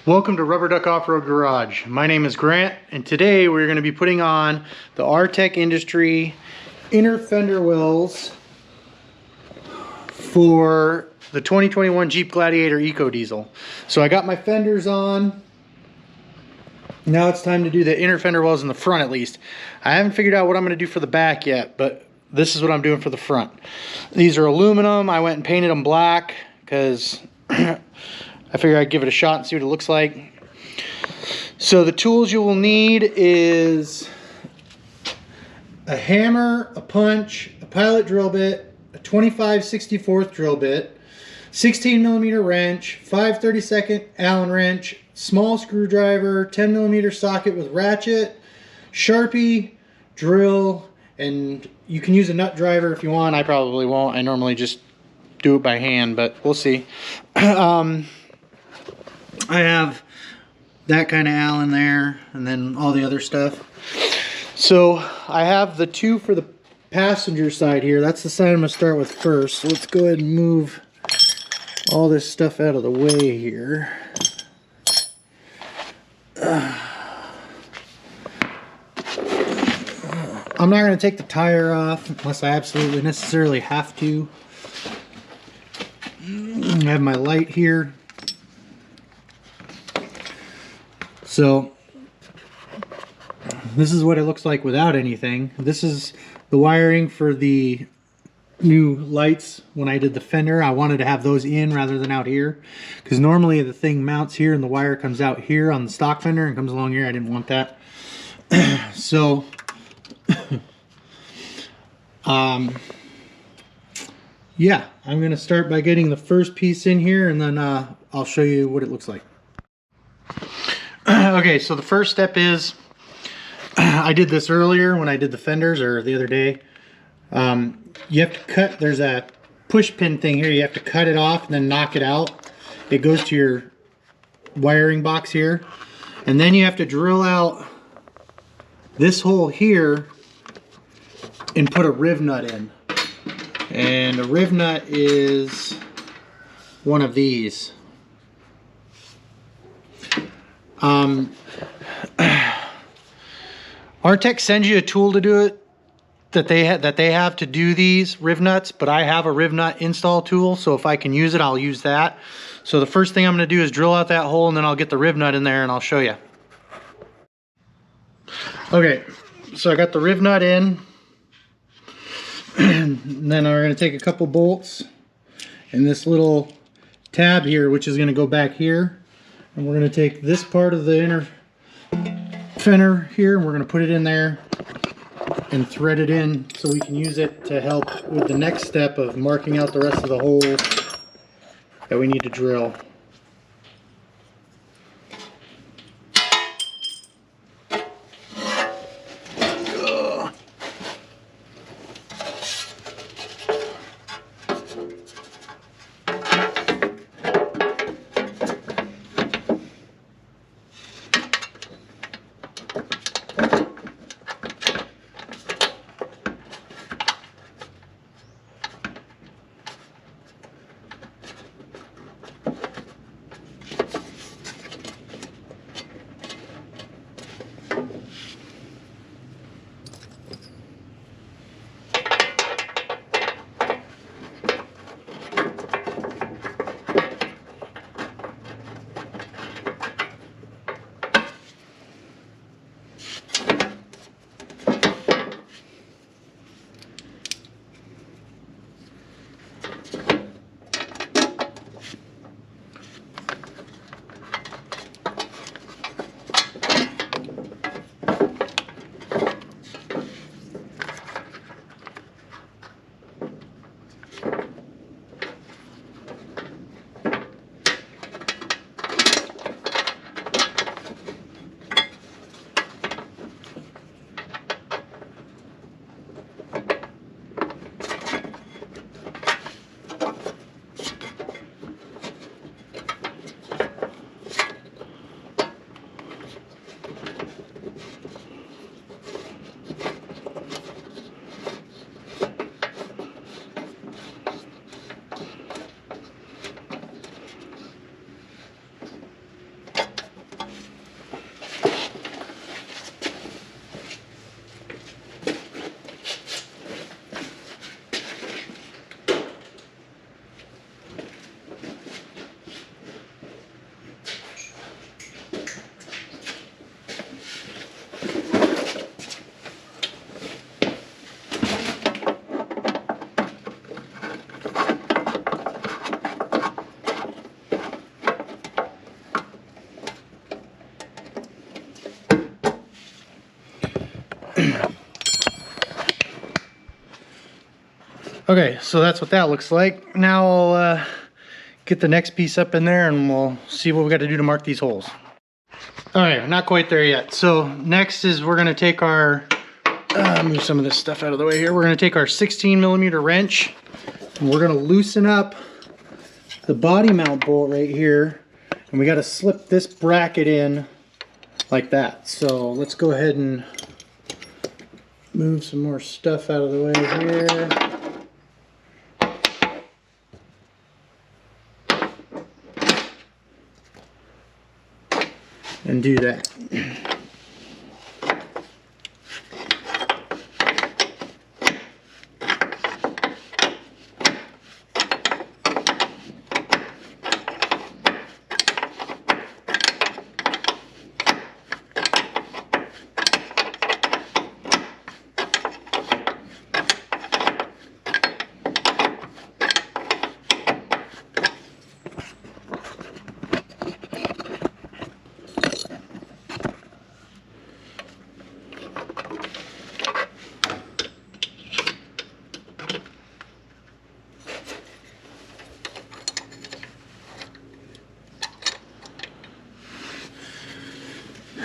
Welcome to Rubber Duck Off-Road Garage. My name is Grant, and today we're going to be putting on the Artec Industries inner fender wells for the 2021 Jeep Gladiator Ecodiesel. So I got my fenders on. Now it's time to do the inner fender wells in the front at least. I haven't figured out what I'm going to do for the back yet, but this is what I'm doing for the front. These are aluminum. I went and painted them black because I figured I'd give it a shot and see what it looks like. So the tools you will need is a hammer, a punch, a pilot drill bit, a 25/64 drill bit, 16mm wrench, 5/32 Allen wrench, small screwdriver, 10mm socket with ratchet, Sharpie, drill, and you can use a nut driver if you want. I probably won't. I normally just do it by hand, but we'll see. I have that kind of Allen there, and then all the other stuff. So I have the two for the passenger side here. That's the side I'm going to start with first. So let's go ahead and move all this stuff out of the way here. I'm not going to take the tire off unless I absolutely necessarily have to. I have my light here. So this is what it looks like without anything. This is the wiring for the new lights. When I did the fender, I wanted to have those in rather than out here, because normally the thing mounts here and the wire comes out here on the stock fender and comes along here. I didn't want that. So yeah, I'm gonna start by getting the first piece in here, and then I'll show you what it looks like. Okay, so the first step is, I did this earlier when I did the fenders, or the other day. You have to cut, there's a push pin thing here, you have to cut it off and then knock it out. It goes to your wiring box here. And then you have to drill out this hole here and put a riv nut in. And a riv nut is one of these. Artec sends you a tool to do it that they have to do these riv nuts, but I have a riv nut install tool, so if I can use it, I'll use that. So the first thing I'm going to do is drill out that hole, and then I'll get the riv nut in there and I'll show you. Okay, so I got the riv nut in, and then we're going to take a couple bolts and this little tab here, which is going to go back here, and we're going to take this part of the inner fender here, and we're going to put it in there and thread it in so we can use it to help with the next step of marking out the rest of the holes that we need to drill. Okay, so that's what that looks like. Now I'll get the next piece up in there and we'll see what we got to do to mark these holes. All right, not quite there yet. So next is we're gonna take our, move some of this stuff out of the way here. We're gonna take our 16mm wrench and we're gonna loosen up the body mount bolt right here. And we gotta slip this bracket in like that. So let's go ahead and move some more stuff out of the way here. And do that.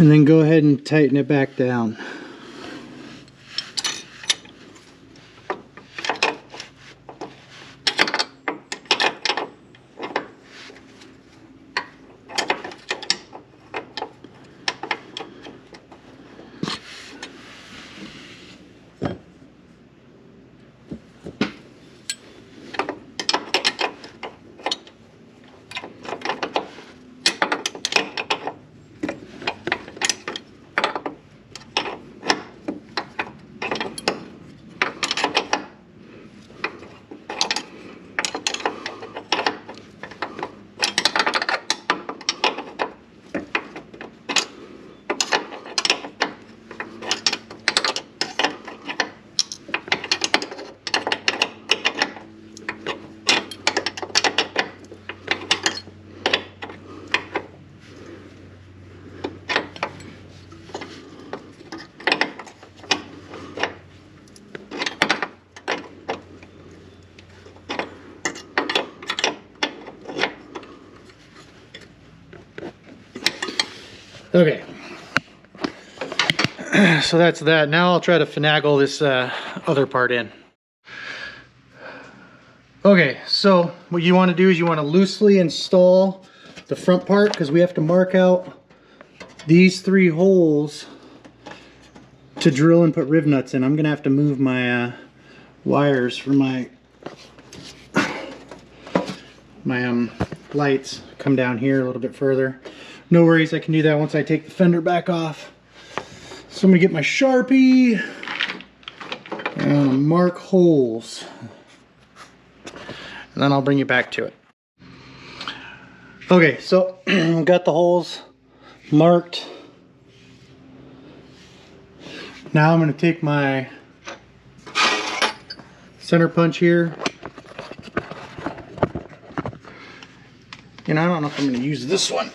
And then go ahead and tighten it back down. Okay, so that's that. Now I'll try to finagle this other part in. Okay, so what you want to do is you want to loosely install the front part because we have to mark out these 3 holes to drill and put riv nuts in. I'm going to have to move my wires for my lights. Come down here a little bit further. No worries, I can do that once I take the fender back off. So I'm gonna get my Sharpie and mark holes. And then I'll bring you back to it. Okay, so got the holes marked. Now I'm gonna take my center punch here. And I don't know if I'm gonna use this one.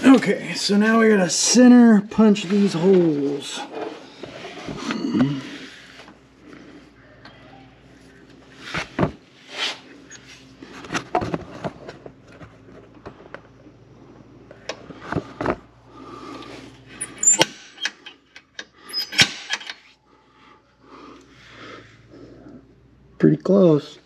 Okay, so now we gotta center punch these holes. Pretty close.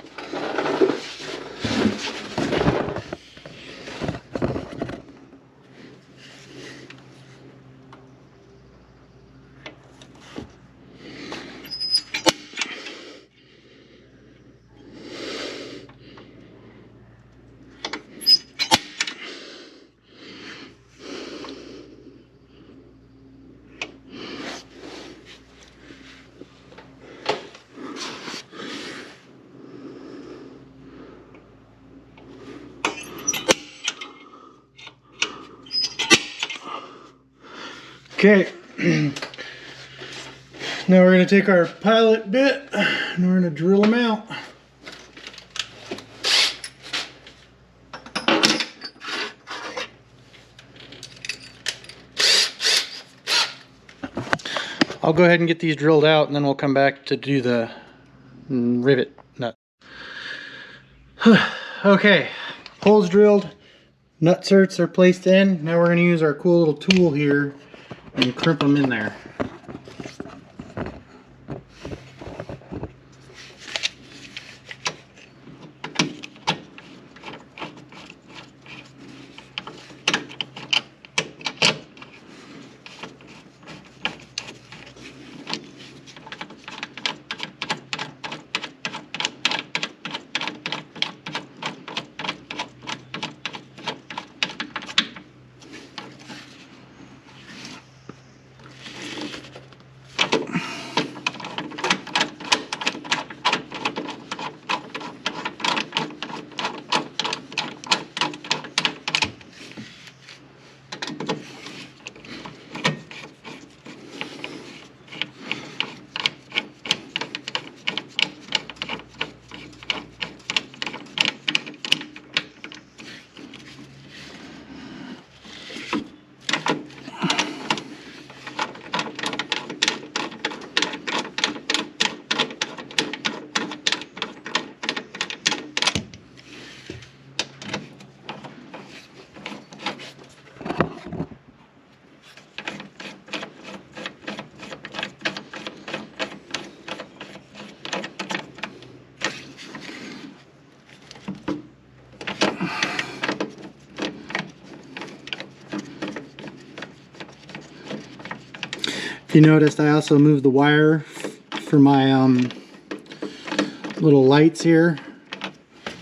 Okay. Now we're going to take our pilot bit and we're going to drill them out. I'll go ahead and get these drilled out and then we'll come back to do the rivet nut. Okay, holes drilled, nut certs are placed in. Now we're going to use our cool little tool here and crimp them in there. If you noticed, I also moved the wire for my little lights here.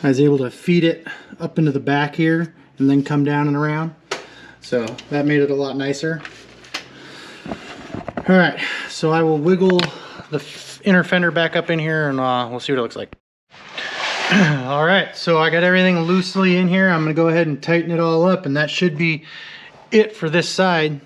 I was able to feed it up into the back here and then come down and around. So that made it a lot nicer. Alright, so I will wiggle the inner fender back up in here and we'll see what it looks like. Alright, so I got everything loosely in here. I'm going to go ahead and tighten it all up, and that should be it for this side.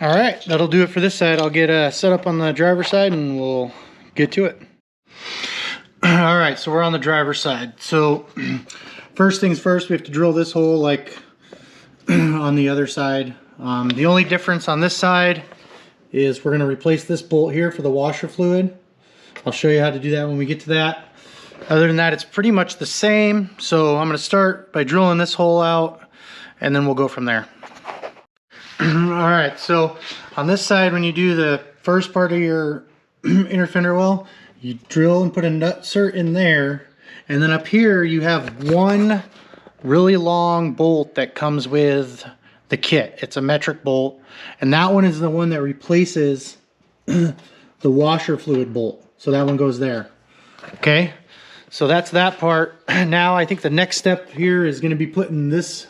All right, that'll do it for this side. I'll get set up on the driver's side and we'll get to it. All right, so we're on the driver's side. So first things first, we have to drill this hole like on the other side. The only difference on this side is we're going to replace this bolt here for the washer fluid. I'll show you how to do that when we get to that. Other than that, it's pretty much the same. So I'm going to start by drilling this hole out and then we'll go from there. All right, so on this side, when you do the first part of your inner fender well, you drill and put a nutsert in there, and then up here you have one really long bolt that comes with the kit. It's a metric bolt, and that one is the one that replaces the washer fluid bolt. So that one goes there. Okay, so that's that part. Now I think the next step here is going to be putting this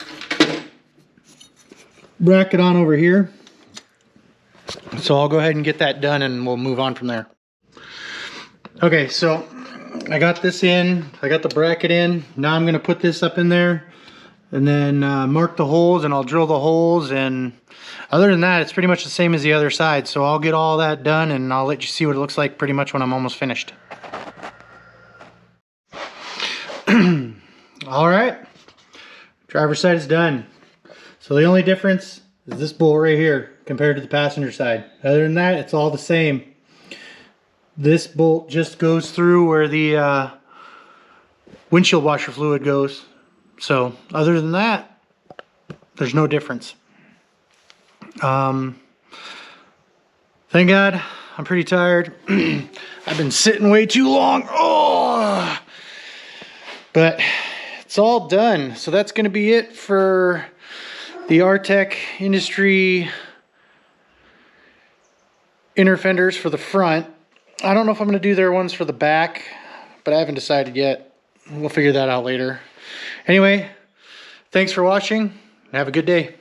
bracket on over here. So I'll go ahead and get that done and we'll move on from there. Okay, so I got this in, I got the bracket in. Now I'm going to put this up in there and then mark the holes, and I'll drill the holes, and other than that it's pretty much the same as the other side. So I'll get all that done and I'll let you see what it looks like pretty much when I'm almost finished. All right, driver's side is done. So the only difference is this bolt right here compared to the passenger side. Other than that, it's all the same. This bolt just goes through where the windshield washer fluid goes. So other than that, there's no difference. Thank God, I'm pretty tired. I've been sitting way too long. Oh! But it's all done. So that's going to be it for the Artec Industry inner fenders for the front. I don't know if I'm going to do their ones for the back, but I haven't decided yet. We'll figure that out later. Anyway, thanks for watching and have a good day.